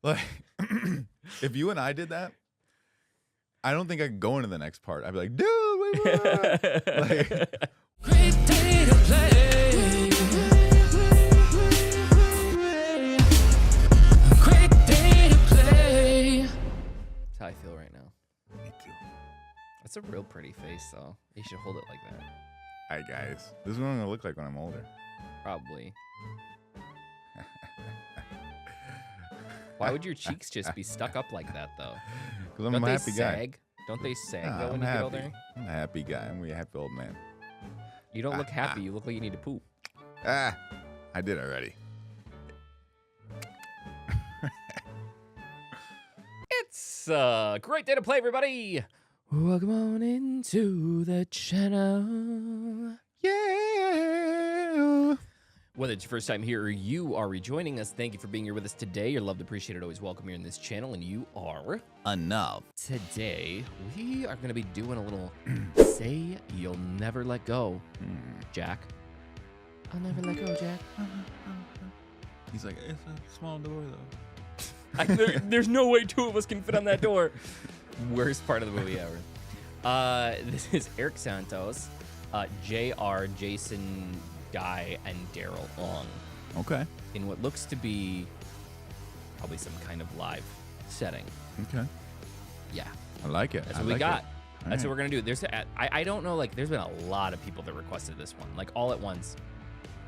Like, if you and I did that, I don't think I could go into the next part. I'd be like, dude, like, Great day to play. Great day to play. That's how I feel right now. me too. That's a real pretty face, though. You should hold it like that. All right, guys. This is what I'm going to look like when I'm older. Probably. Why would your cheeks just be stuck up like that, though? Because I'm Don't a they happy guy. sag? Don't they sag, Nah, though, when I'm you happy. get older? I'm a happy guy. I'm a happy old man. You don't look happy. You look like you need to poop. I did already. It's a great day to play, everybody. Welcome on into the channel. Yeah. Whether it's your first time here or you are rejoining us, thank you for being here with us today. You're loved, appreciated, always welcome here in this channel, and you are Enough. Today, we are going to be doing a little Say You'll Never Let Go, Jack. I'll never let go, Jack. He's like, it's a small door, though. There's no way two of us can fit on that door. Worst part of the movie ever. This is Erik Santos, JR, Jason, Guy, and Daryl Ong Okay. in what looks to be probably some kind of live setting. Okay. Yeah, I like it. that's I what we like got. it. That's All what we're gonna do. There's I don't know, like there's been a lot of people that requested this one, like all at once.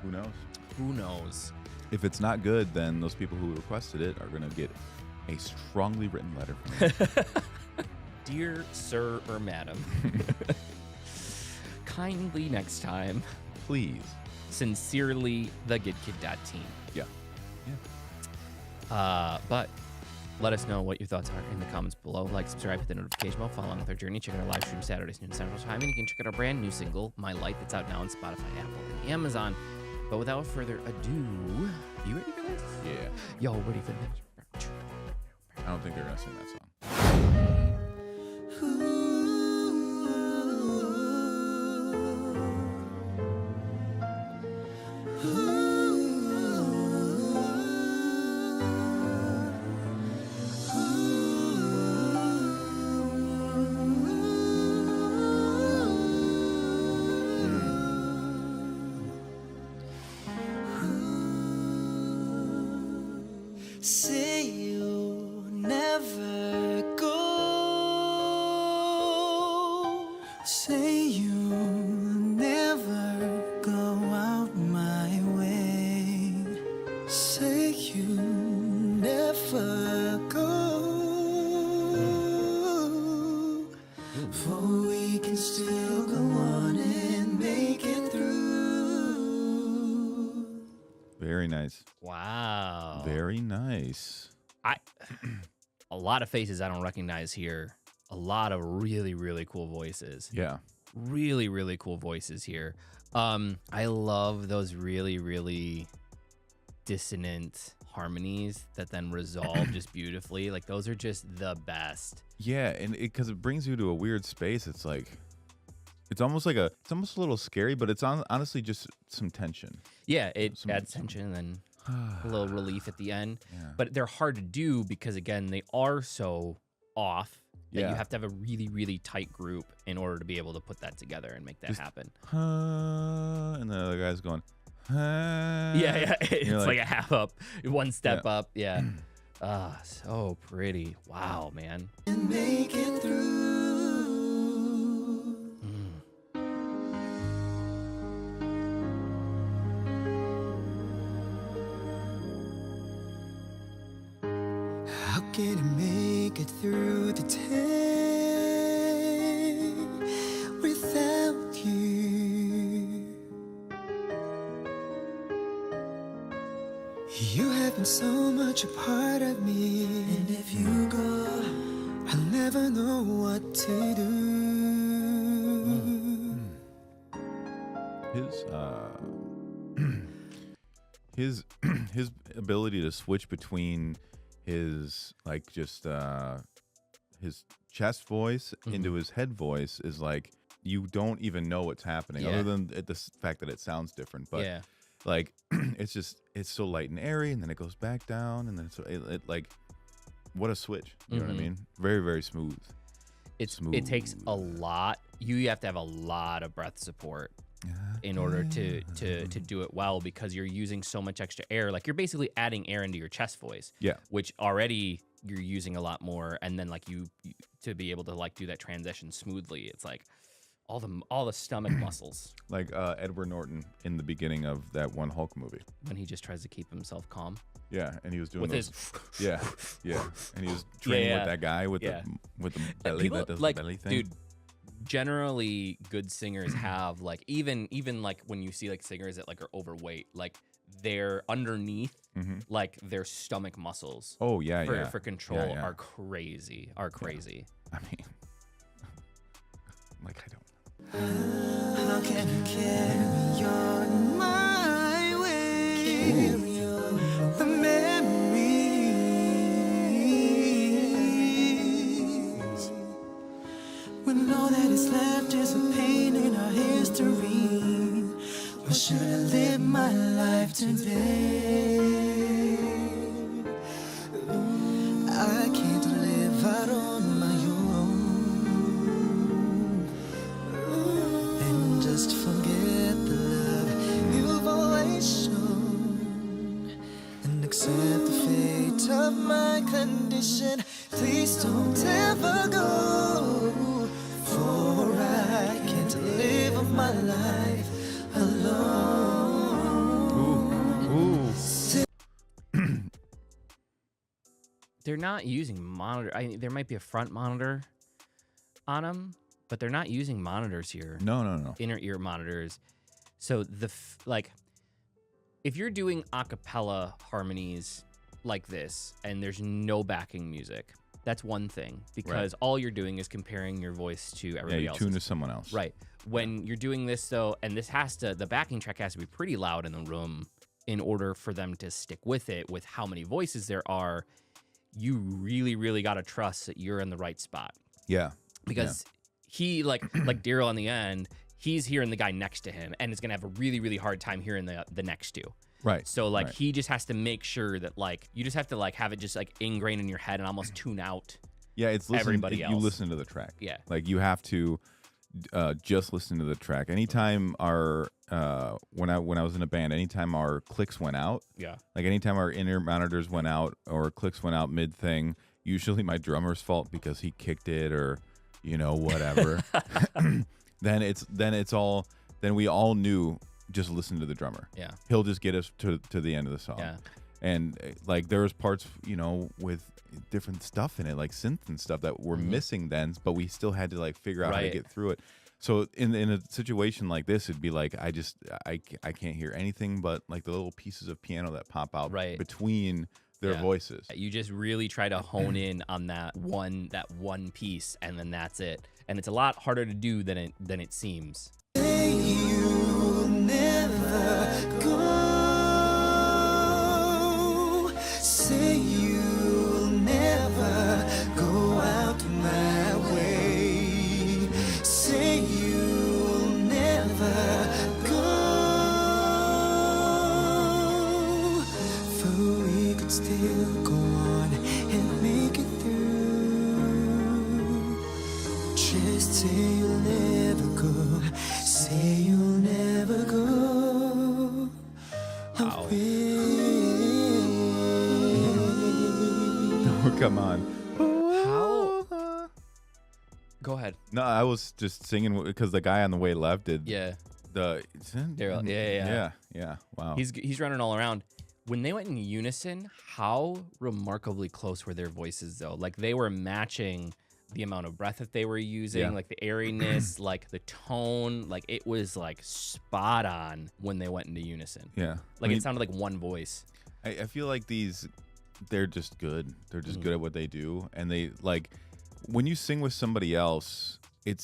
Who knows? Who knows? If it's not good, then those people who requested it are going to get a strongly written letter from me. Dear sir or madam, kindly next time, Please. sincerely, the GidKidDad team. Yeah. But let us know what your thoughts are in the comments below. Like, subscribe, hit the notification bell, follow along with our journey. Check out our live stream Saturdays, noon Central Time, and you can check out our brand new single, My Light, that's out now on Spotify, Apple, and Amazon. But without further ado, you ready for this? Yeah. Y'all ready for this? I don't think they're going to sing that song. Say you'll never go. Say you'll never go out my way. Say you'll never go. For we can still go on and make it through. Very nice. Wow. Very nice. A lot of faces I don't recognize here. A lot of really, really cool voices. Yeah. Really, really cool voices here. I love those really, really dissonant harmonies that then resolve just beautifully. Like those are just the best. Yeah, and because it brings you to a weird space. It's like, it's almost a little scary, but it's honestly just some tension. Yeah, it adds tension and then a little relief at the end. Yeah. But they're hard to do because, again, they are so off that Yeah. you have to have a really, really tight group in order to be able to put that together and make that Just- happen. And the other guy's going, Yeah, it's You're like a half up, one step Yeah. up. Yeah. So pretty. Wow, man. And make it through. How can I make it through the day without you? You have been so much a part of me, and if you go, I'll never know what to do. His ability to switch between his like just his chest voice into his head voice is like you don't even know what's happening other than the fact that it sounds different. But like it's so light and airy, and then it goes back down, and then it what a switch. You know what I Mhm. mean? Very, very smooth. It takes a lot. You have to have a lot of breath support in order to do it well, because you're using so much extra air. Like, you're basically adding air into your chest voice. Yeah. Which already you're using a lot more, and then like you to be able to like do that transition smoothly. It's like all the stomach muscles Like Edward Norton in the beginning of that one Hulk movie. when he just tries to keep himself calm. Yeah, and he was doing With those. his Yeah, yeah, and he was training Yeah. with that guy with Yeah. the belly People, that does like, the belly thing. dude, generally good singers have like even like when you see like singers that like are overweight, like they're underneath like their stomach muscles Oh yeah, yeah. for control Yeah. are crazy. I mean, like I don't. How can you carry me on my way? The memories, when all that is left is a pain in our history. Why should I live my life today? I can't live out on my own and just forget the love you've always shown and accept the fate of my condition. Please don't ever go, for I can't live my life alone. Ooh. They're not using monitor. There might be a front monitor on them, but they're not using monitors here. No. Inner ear monitors. So if you're doing a cappella harmonies like this and there's no backing music, that's one thing, because all you're doing is comparing your voice to Yeah, everybody you else's. tune to someone else. Right. When you're doing this though, and the backing track has to be pretty loud in the room in order for them to stick with it, with how many voices there are. You really, really got to trust that you're in the right spot, Yeah. because he like Daryl on the end, he's hearing the guy next to him and is gonna have a really, really hard time hearing the next two. Right. So like right. he just has to make sure that like you just have to like have it just like ingrained in your head and almost tune out. Yeah, it's everybody You else. listen to the track. Yeah. Like you have to just listen to the track. Anytime our when I was in a band, anytime our clicks went out, Yeah. like anytime our inner monitors went out or clicks went out mid thing, usually my drummer's fault because he kicked it or whatever. then we all knew, just listen to the drummer. Yeah. He'll just get us to the end of the song. Yeah. And like there was parts, with different stuff in it, like synth and stuff that were missing then, but we still had to like figure out how to Right. get through it. So in a situation like this, it'd be like I can't hear anything but like the little pieces of piano that pop out Right. between their Yeah. voices. You just really try to hone in on that one piece, and then that's it. And it's a lot harder to do than it seems. Say you'll never go. Say you'll never go out my way. Say you'll never go. For we could still go on and make it through. Just say you'll never go. Say you'll never go Oh, come on. How? Go ahead. No, I was just singing because the guy on the way left did Yeah. the Daryl. Yeah. yeah. Wow. He's running all around. When they went in unison, how remarkably close were their voices though? Like they were matching the amount of breath that they were using, Yeah. like the airiness, like the tone, like it was like spot on when they went into unison. yeah. Like it sounded like one voice. I feel like they're just good. They're just good at what they do, and they like when you sing with somebody else, it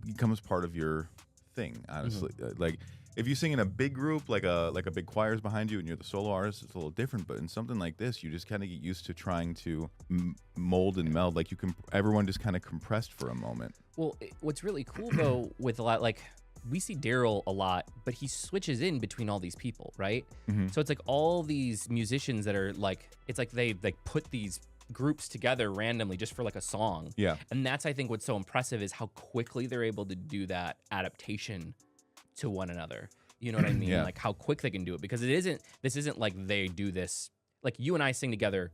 becomes part of your thing. Honestly, like if you sing in a big group, like a big choir's behind you, and you're the solo artist, it's a little different. But in something like this, you just kind of get used to trying to mold and meld. Like everyone just kind of compressed for a moment. Well, what's really cool though with a lot like we see Daryl a lot, but he switches in between all these people, right? Mm-hmm. So it's like all these musicians that are like, it's like they like put these groups together randomly just for like a song. Yeah. And that's, I think, what's so impressive is how quickly they're able to do that adaptation to one another. You know what I mean? Yeah. Like how quick they can do it, because this isn't like they do this, like you and I sing together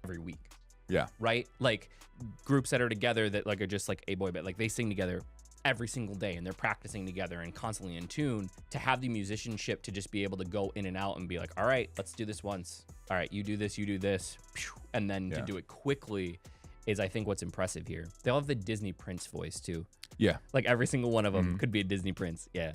every week. Yeah. Right? Like groups that are together that like are just like a boy band, like they sing together every single day and they're practicing together and constantly in tune. To have the musicianship to just be able to go in and out and be like, all right, let's do this once. All right, you do this, and then to do it quickly is, I think, what's impressive here. They all have the Disney Prince voice too. Yeah. Like every single one of them could be a Disney Prince. Yeah.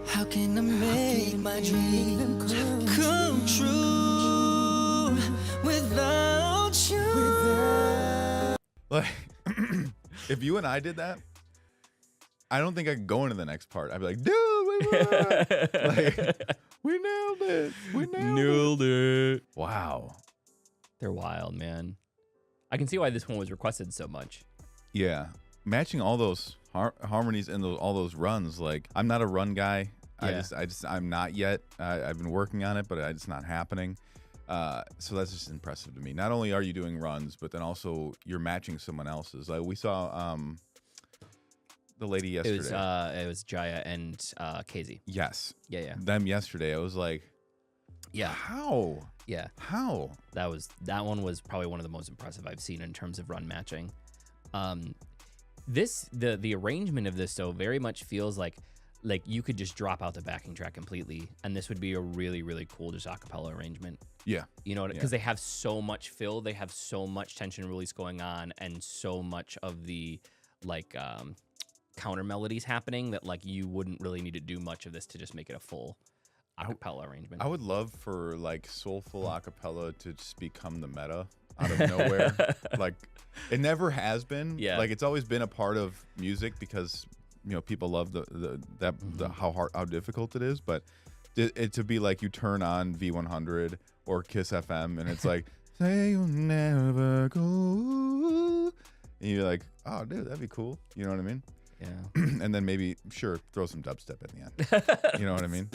How can I make my dream come true without you? Like, if you and I did that, I don't think I could go into the next part. I'd be like, dude, we won. Like, we nailed it. We nailed it. Wow. They're wild, man. I can see why this one was requested so much. Yeah. Matching all those harmonies and all those runs. Like, I'm not a run guy. Yeah. I'm not yet. I've been working on it, but it's not happening. So that's just impressive to me. Not only are you doing runs, but then also you're matching someone else's. Like we saw the lady yesterday. It was Jaya and Casey. Yes. Yeah. Them yesterday. I was like, Yeah. how? Yeah. How? That one was probably one of the most impressive I've seen in terms of run matching. The arrangement of this though very much feels like you could just drop out the backing track completely, and this would be a really, really cool just a cappella arrangement. Yeah. You know, because they have so much fill, they have so much tension release going on, and so much of the like counter melodies happening that like you wouldn't really need to do much of this to just make it a full a cappella arrangement. I would love for like soulful acapella to just become the meta out of nowhere. Like it never has been. Yeah. Like it's always been a part of music because people love how difficult it is, but it to be like you turn on V100 or Kiss FM and it's like say you'll never go, and you're like, oh dude, that'd be cool. You know what I mean? Yeah. And then maybe throw some dubstep in the end. You know what I mean?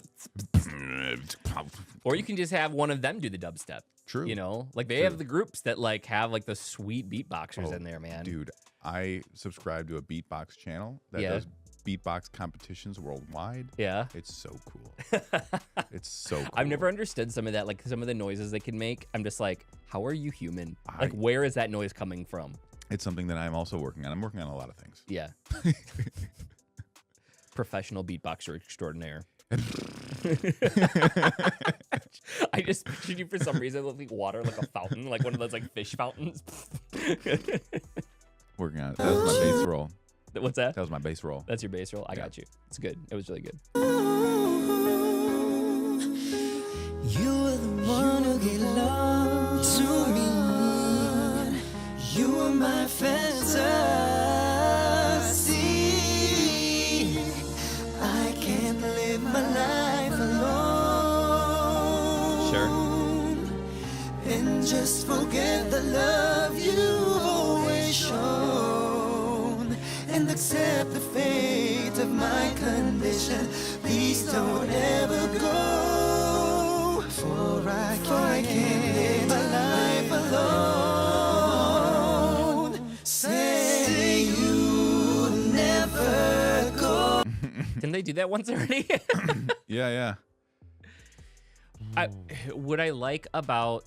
Or you can just have one of them do the dubstep. True. Like they have the groups that like have like the sweet beatboxers in there, man. Dude, I subscribe to a beatbox channel that does beatbox competitions worldwide. Yeah. It's so cool. It's so cool. I've never understood some of that, like some of the noises they can make. I'm just like, how are you human? Like, where is that noise coming from? It's something that I'm also working on. I'm working on a lot of things. Yeah. Professional beatboxer extraordinaire. I just pictured you for some reason looking water like a fountain, like one of those like fish fountains. Working on it. That was my bass roll. What's that? That was my bass roll. That's your bass roll? I got you. It's good. It was really good. You were the one who gave love to me. You were my fantasy. I can't live my life alone. Sure. And just forget the love you've always shown. And accept the fate of my condition. Please don't ever go. For I can't live my life alone. Say you never go. Didn't they do that once already? Yeah. What I like about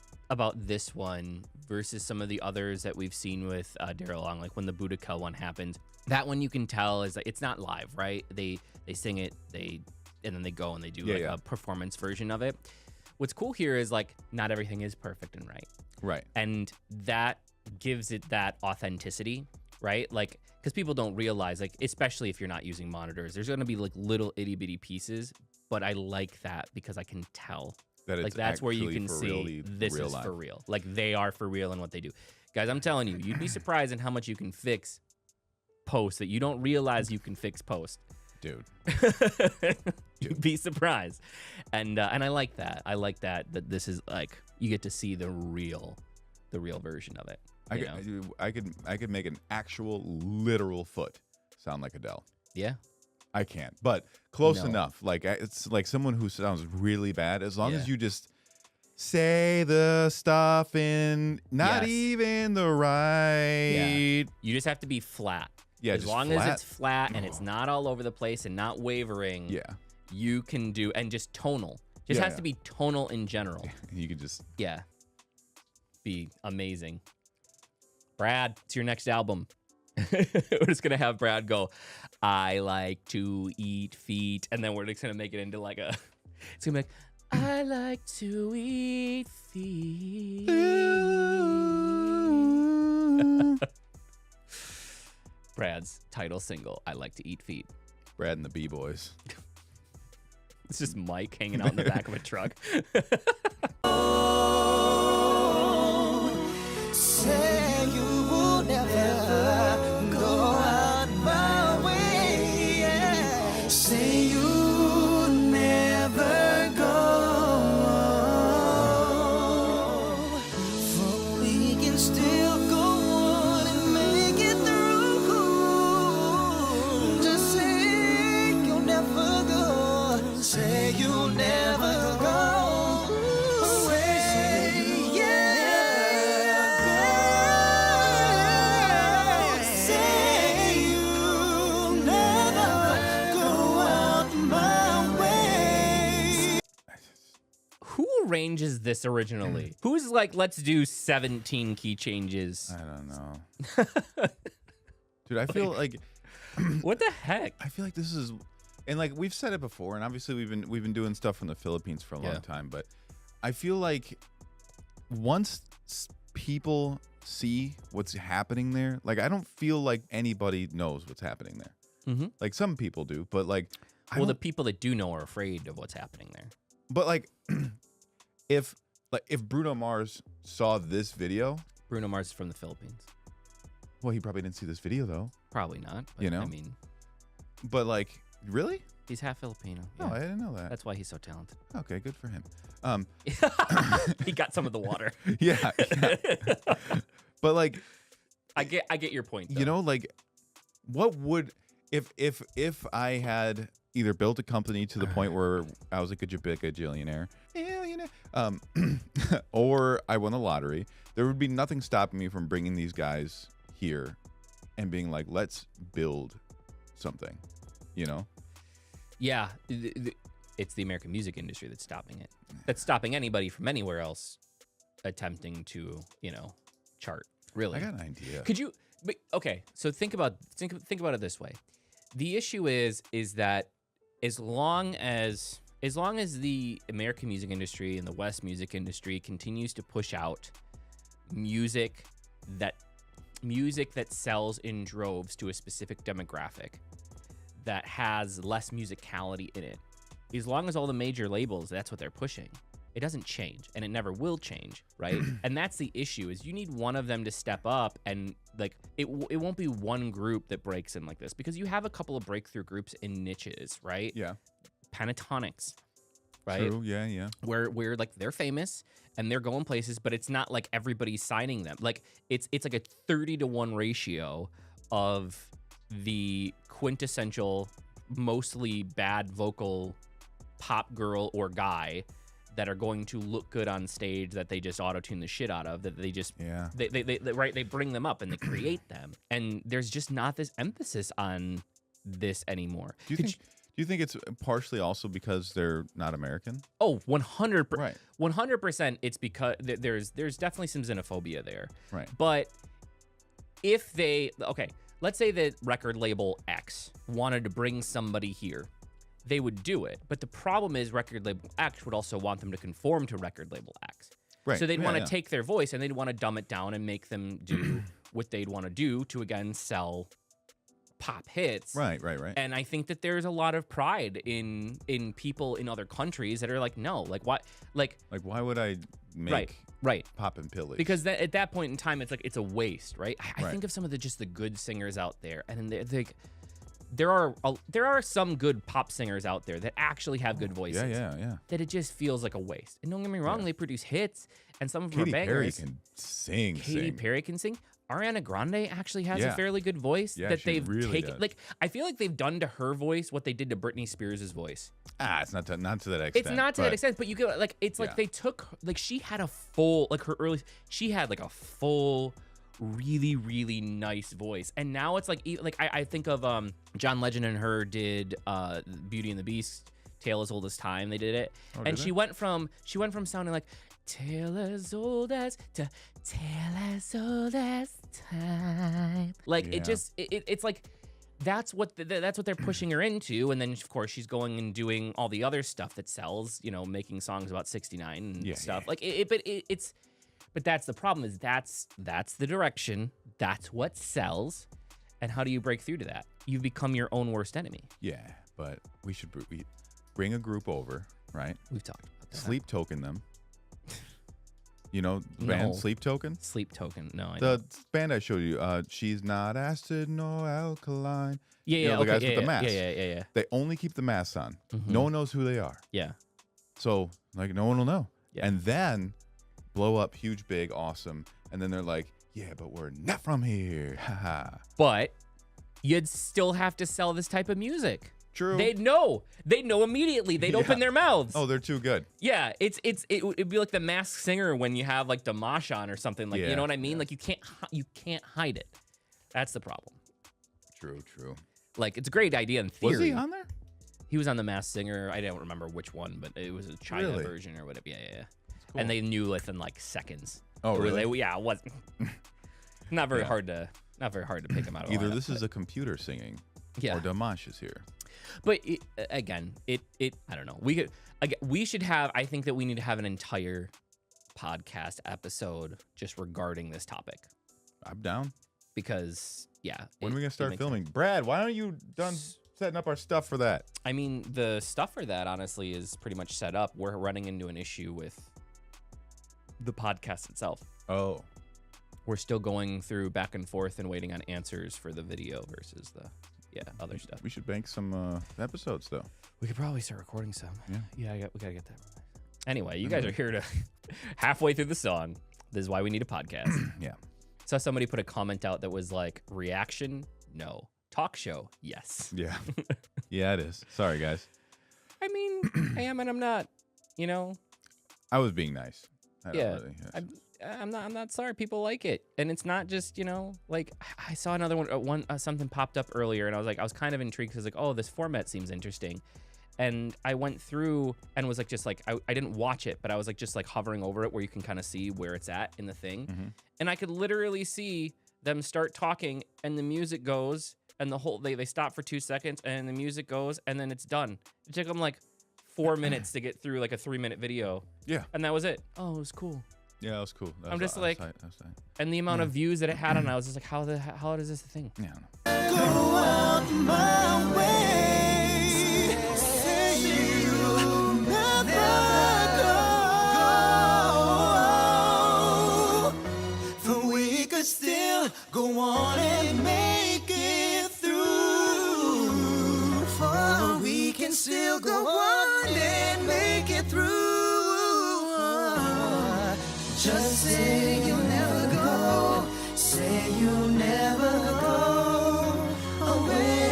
this one versus some of the others that we've seen with Daryl Ong, like when the Boudica one happened, that one you can tell is like it's not live, right? They sing it, and then they go and they do a performance version of it. What's cool here is like not everything is perfect and right. Right. And that gives it that authenticity, right? Like, because people don't realize, like, especially if you're not using monitors, there's going to be like little itty bitty pieces, but I like that because I can tell. That like, that's where you can see this is for real. Like, they are for real in what they do. Guys, I'm telling you, you'd be surprised in how much you can fix post that you don't realize you can fix post. Dude. You'd be surprised. And I like that. I like that this is like you get to see the real version of it. I could make an actual literal foot sound like Adele. Yeah. I can't, but close No. enough. Like it's like someone who sounds really bad. As long as you just say the stuff in not even the right. Yeah. You just have to be flat. Yeah, as just long flat. as it's flat and it's not all over the place and not wavering. Yeah. You can do, and just tonal. Just has to be tonal in general. You could just be amazing. Brad, it's your next album. We're just gonna have Brad go, I like to eat feet, and then we're just gonna make it into like it's gonna be like, I like to eat feet. Brad's title single, I like to eat feet. Brad and the B-Boys. It's just Mike hanging out in the back of a truck. Say you will never go out my way. Yeah. Say you never go. For we can still go on and make it through. Just say you'll never go. Say you'll never go. Arranges this originally? Who's like, let's do 17 key changes? I don't know. Dude, I feel like what the heck? I feel like this is, and like we've said it before, and obviously we've been doing stuff from the Philippines for a long time, but I feel like once people see what's happening there, like I don't feel like anybody knows what's happening there. Mm-hmm. Like some people do, but like the people that do know are afraid of what's happening there. But like if Bruno Mars saw this video, Bruno Mars is from the Philippines. Well, he probably didn't see this video though. Probably not. But, you know, I mean, but like, really? He's half Filipino. Oh, I didn't know that. That's why he's so talented. Okay, good for him. He got some of the water. Yeah. But like, I get your point, though. You know, like, what would if I had either built a company to the point where I was like a bajillionaire, or I won the lottery, there would be nothing stopping me from bringing these guys here and being like, let's build something, you know? Yeah, it's the American music industry that's stopping it. That's stopping anybody from anywhere else attempting to, chart. Really, I got an idea. Could you? Okay, so think about it this way. The issue is that as long as the American music industry and the West music industry continues to push out music that sells in droves to a specific demographic that has less musicality in it, as long as all the major labels, that's what they're pushing, it doesn't change, and it never will change, right? And that's the issue, is you need one of them to step up, and like it won't be one group that breaks in like this, because you have a couple of breakthrough groups in niches, right? Yeah. Pentatonics, right? True. Yeah. Where like they're famous and they're going places, but it's not like everybody's signing them. Like it's like a 30-to-1 ratio of the quintessential, mostly bad vocal pop girl or guy that are going to look good on stage, that they just auto-tune the shit out of, that they just they bring them up and they create them, and there's just not this emphasis on this anymore. Do you think it's partially also because they're not American? Oh, 100%. Right. 100%. It's because there's definitely some xenophobia there. Right. But if let's say that record label X wanted to bring somebody here, they would do it. But the problem is record label X would also want them to conform to record label X. Right. So they'd want to take their voice and they'd want to dumb it down and make them do what they'd want to do to, again, sell pop hits. Right. And I think that there's a lot of pride in people in other countries that are like, no, like what, like why would I make right pop and pillage? Because at that point in time, it's like it's a waste, right? I Right. think of some of the good singers out there, and there are some good pop singers out there that actually have good voices. Yeah. That it just feels like a waste. And don't get me wrong, they produce hits, and some of them Katy are Perry bangers. can sing. Katy Perry can sing. Ariana Grande actually has a Yeah. fairly good voice Yeah, that she they've really taken. does. Like, I feel like they've done to her voice what they did to Britney Spears' voice. It's not to that extent. It's not to that extent, but you get like it's like Yeah. they took like she had a full like her early she had like a full really really nice voice, and now it's like I think of John Legend and her did Beauty and the Beast, Tale as Old as Time. They did it, and did she they? went from sounding like Tale as old as to Tale as old as time. Like Yeah. it's like that's what they're pushing her into, and then of course she's going and doing all the other stuff that sells, making songs about 69 and stuff. Yeah. Like but that's the problem is that's the direction, that's what sells, and how do you break through to that? You become your own worst enemy. Yeah, but we should bring a group over, right? We've talked about that. Sleep token them. You know, the band No. Sleep Token? Sleep token. No, I The don't. band I showed you, she's not acid nor alkaline. Yeah, you know, the okay, guys yeah, with the yeah, masks. Yeah. They only keep the masks on. Mhm. No one knows who they are. Yeah. So, like, no one will know. Yeah. And then blow up huge, big, awesome. And then they're like, yeah, but we're not from here. Haha. But you'd still have to sell this type of music. True. They'd know immediately. They'd open their mouths. Oh, they're too good. Yeah, it'd be like the Masked Singer when you have like Dimash on or something, like, you know what I mean? Yeah. Like you can't hide it. That's the problem. True. Like it's a great idea in theory. Was he on there? He was on the Masked Singer. I don't remember which one, but it was a China Really? version or whatever. Yeah. Cool. And they knew within like seconds. Oh, It was- really? Yeah, it was not very Yeah. hard to pick him out. Of Either lineup, this is but- a computer singing yeah. or Dimash is here. But I don't know. We should have. I think that we need to have an entire podcast episode just regarding this topic I'm down. because When are we going to it start makes filming? Brad, why aren't you done setting up our stuff for that? I mean, the stuff for that honestly is pretty much set up. We're running into an issue with the podcast itself. Oh. We're still going through back and forth and waiting on answers for the video versus the other stuff. We should bank some episodes, though. We could probably start recording some. Yeah. We gotta get that. Anyway, you guys are here to halfway through the song. This is why we need a podcast. Yeah. Saw somebody put a comment out that was like, reaction, no. Talk show, yes. Yeah. Yeah, it is. Sorry, guys. I mean, I am and I'm not. I was being nice. I don't Yeah. really, yes. I'm not sorry. People like it, and it's not just like I saw another one. Something popped up earlier, and I was kind of intrigued because oh, this format seems interesting, and I went through and was like I didn't watch it, but I was just hovering over it where you can kind of see where it's at in the thing, Mhm. and I could literally see them start talking, and the music goes, and the whole they stop for 2 seconds, and the music goes, and then it's done. It took them 4 minutes to get through a 3-minute video, Yeah. and that was it. Oh, it was cool. Yeah, that was cool. That I'm was- just that like- was tight, that was tight. And the amount of views that it had, and I was just like, how is this a thing? Yeah. I don't know. Go out my way. Say you'll never go. For we could still go on and make it through. For we can still go on and make it through. Just say you'll never go. Say you'll never go away.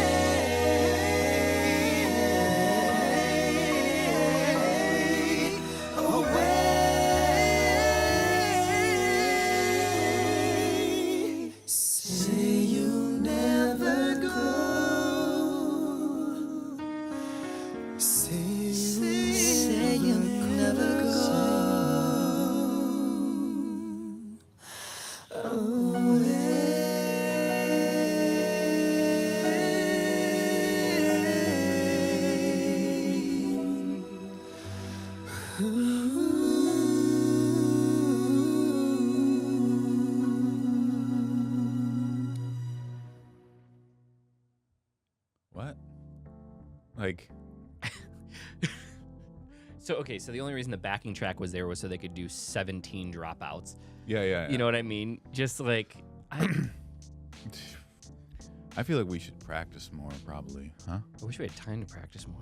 Away. Say you'll never go. Say you'll never go. Like, So the only reason the backing track was there was so they could do 17 dropouts. yeah. You know what I mean? Just like I feel like we should practice more, probably, huh? I wish we had time to practice more.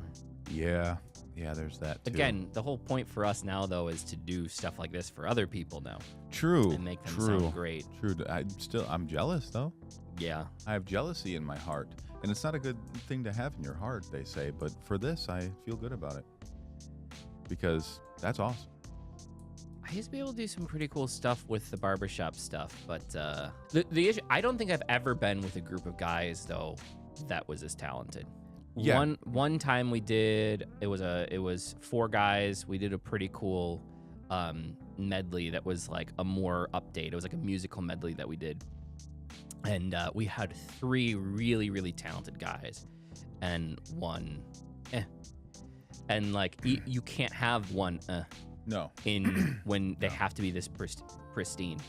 Yeah, there's that too. Again, the whole point for us now, though, is to do stuff like this for other people now. True. And make them sound great. True. I'm jealous, though. Yeah. I have jealousy in my heart. And it's not a good thing to have in your heart, they say. But for this, I feel good about it. Because that's awesome. I used to be able to do some pretty cool stuff with the barbershop stuff. But the issue, I don't think I've ever been with a group of guys, though, that was as talented. Yeah. One time we did, it was 4 guys. We did a pretty cool medley that was like a more update. It was like a musical medley that we did. And we had 3 really, really talented guys and 1 And like you can't have 1 No. in when they have to be this pristine.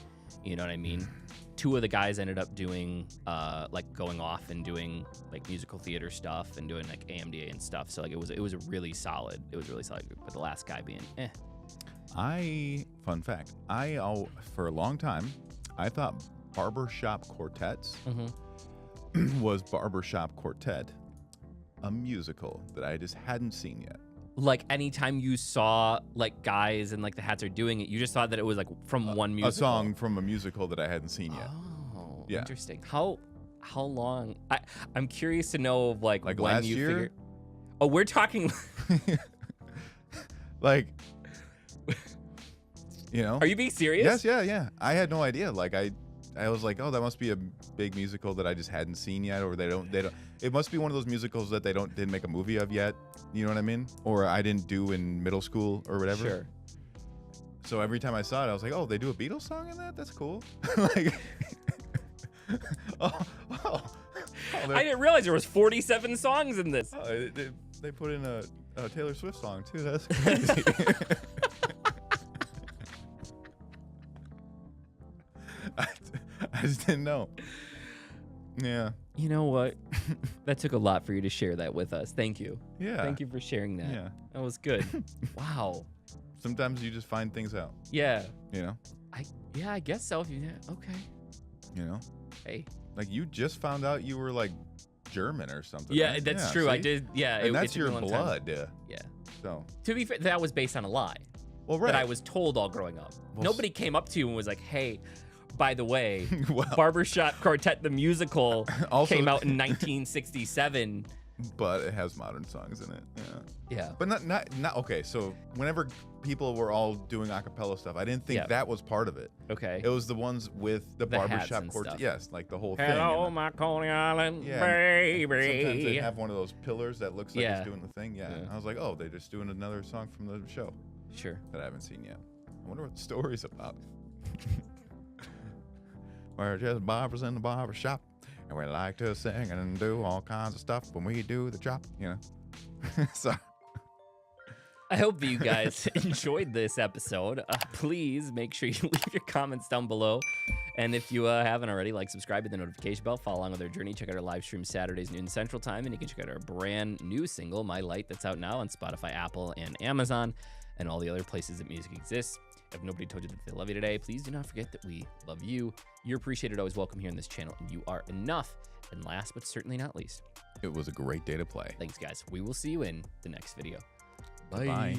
You know what I mean? 2 of the guys ended up doing like going off and doing like musical theater stuff and doing like AMDA and stuff. So like it was a really solid group. But the last guy being Fun fact, for a long time, I thought Barbershop Quartets was Barbershop Quartet, a musical that I just hadn't seen yet. Like anytime you saw like guys and like the hats are doing it, you just thought that it was like from one musical. A song from a musical that I hadn't seen yet. Oh, yeah. Interesting. How long? I'm curious to know of like when last you year? figured. Oh, we're talking. Like, you know? Are you being serious? Yes, yeah. I had no idea. Like I was like, oh, that must be a big musical that I just hadn't seen yet, or they don't. It must be one of those musicals that didn't make a movie of yet. You know what I mean? Or I didn't do in middle school or whatever. Sure. So every time I saw it, I was like, oh, they do a Beatles song in that? That's cool. Like, I didn't realize there was 47 songs in this. Oh, they put in a Taylor Swift song too. That's crazy. I just didn't know. Yeah. You know what? That took a lot for you to share that with us. Thank you. Yeah. Thank you for sharing that. Yeah. That was good. Wow. Sometimes you just find things out. Yeah. You know? I guess so. Okay. You know? Hey. Like you just found out you were like German or something. Yeah, right? that's true. See? I did. Yeah. And that's it took your me a long blood. time. Yeah. So. To be fair, that was based on a lie. Well, right. That I was told all growing up. Well, Nobody came up to you and was like, hey, by the way, well, Barbershop Quartet the musical also, came out in 1967. But it has modern songs in it. Yeah. Yeah. But not okay. So whenever people were all doing a cappella stuff, I didn't think that was part of it. Okay. It was the ones with the hats barbershop and quartet. stuff. Yes, like the whole thing. Hello, my Coney Island Yeah, baby. Sometimes they have one of those pillars that looks like Yeah. it's doing the thing. Yeah. Yeah. And I was like, oh, they're just doing another song from the show Sure. that I haven't seen yet. I wonder what the story's about. We're just barbers in the barber shop, and we like to sing and do all kinds of stuff when we do the chop, you know. So I hope that you guys enjoyed this episode. Please make sure you leave your comments down below. And if you haven't already, like, subscribe, hit the notification bell, follow along with our journey. Check out our live stream Saturdays, noon Central Time. And you can check out our brand new single, My Light, that's out now on Spotify, Apple, and Amazon, and all the other places that music exists. If nobody told you that they love you today, please do not forget that we love you. You're appreciated, always welcome here on this channel, and you are enough. And last but certainly not least, it was a great day to play. thanks, guys. We will see you in the next video. Bye.